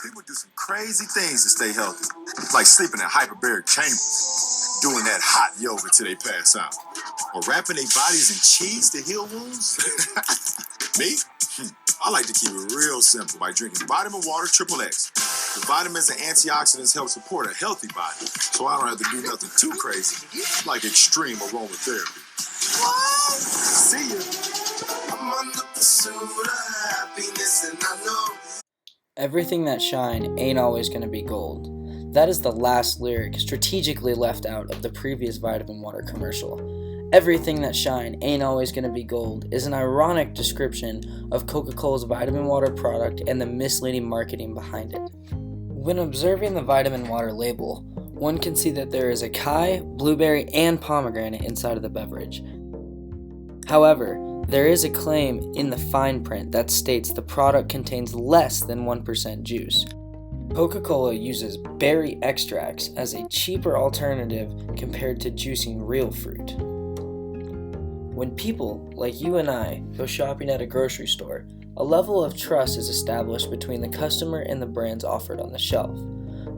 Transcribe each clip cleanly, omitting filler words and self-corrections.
People do some crazy things to stay healthy, like sleeping in hyperbaric chambers, doing that hot yoga till they pass out, or wrapping their bodies in cheese to heal wounds. Me? I like to keep it real simple by drinking Vitamin Water Triple X. The vitamins and antioxidants help support a healthy body, so I don't have to do nothing too crazy, like extreme aromatherapy. What? See ya. I'm on the pursuit of happiness, and I know Everything that shine ain't always going to be gold. That is the last lyric strategically left out of the previous vitamin water commercial. Everything that shine ain't always going to be gold is an ironic description of Coca-Cola's vitamin water product and the misleading marketing behind it. When observing the vitamin water label, one can see that there is acai, blueberry, and pomegranate inside of the beverage. However, there is a claim in the fine print that states the product contains less than 1% juice. Coca-Cola uses berry extracts as a cheaper alternative compared to juicing real fruit. When people, like you and I, go shopping at a grocery store, a level of trust is established between the customer and the brands offered on the shelf.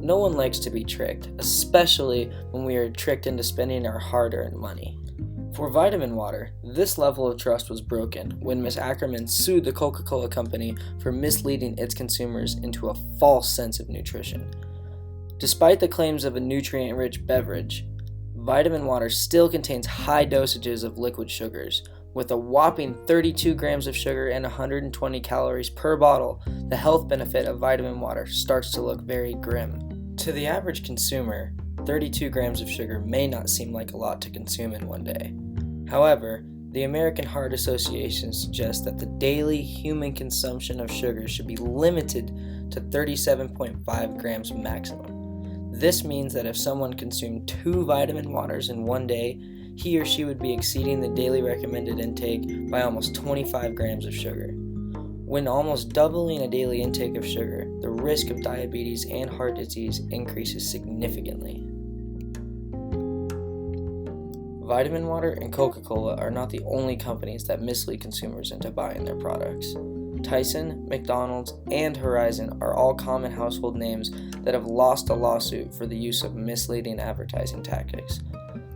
No one likes to be tricked, especially when we are tricked into spending our hard-earned money. For vitamin water, this level of trust was broken when Ms. Ackerman sued the Coca-Cola company for misleading its consumers into a false sense of nutrition. Despite the claims of a nutrient-rich beverage, vitamin water still contains high dosages of liquid sugars. With a whopping 32 grams of sugar and 120 calories per bottle, the health benefit of vitamin water starts to look very grim. To the average consumer, 32 grams of sugar may not seem like a lot to consume in one day. However, the American Heart Association suggests that the daily human consumption of sugar should be limited to 37.5 grams maximum. This means that if someone consumed 2 vitamin waters in one day, he or she would be exceeding the daily recommended intake by almost 25 grams of sugar. When almost doubling a daily intake of sugar, the risk of diabetes and heart disease increases significantly. Vitamin water and Coca-Cola are not the only companies that mislead consumers into buying their products. Tyson, McDonald's, and Horizon are all common household names that have lost a lawsuit for the use of misleading advertising tactics.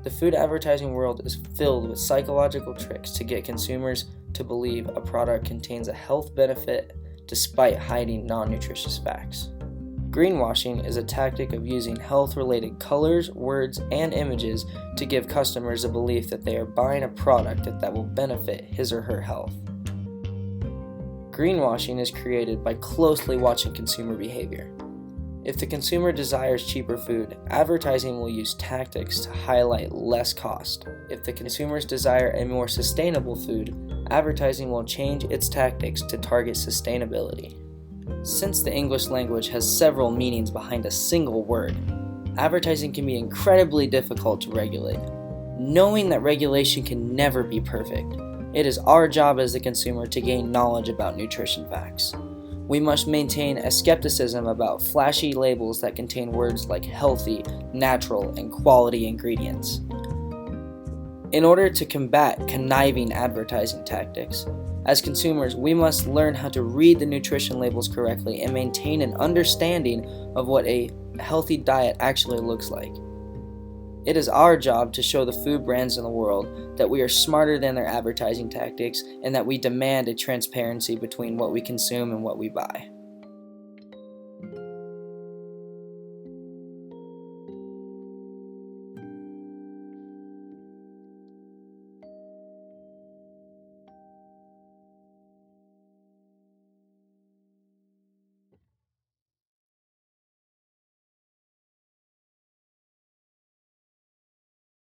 The food advertising world is filled with psychological tricks to get consumers to believe a product contains a health benefit despite hiding non-nutritious facts. Greenwashing is a tactic of using health-related colors, words, and images to give customers a belief that they are buying a product that will benefit his or her health. Greenwashing is created by closely watching consumer behavior. If the consumer desires cheaper food, advertising will use tactics to highlight less cost. If the consumers desire a more sustainable food, advertising will change its tactics to target sustainability. Since the English language has several meanings behind a single word, advertising can be incredibly difficult to regulate. Knowing that regulation can never be perfect, it is our job as the consumer to gain knowledge about nutrition facts. We must maintain a skepticism about flashy labels that contain words like healthy, natural, and quality ingredients. In order to combat conniving advertising tactics, as consumers, we must learn how to read the nutrition labels correctly and maintain an understanding of what a healthy diet actually looks like. It is our job to show the food brands in the world that we are smarter than their advertising tactics and that we demand a transparency between what we consume and what we buy.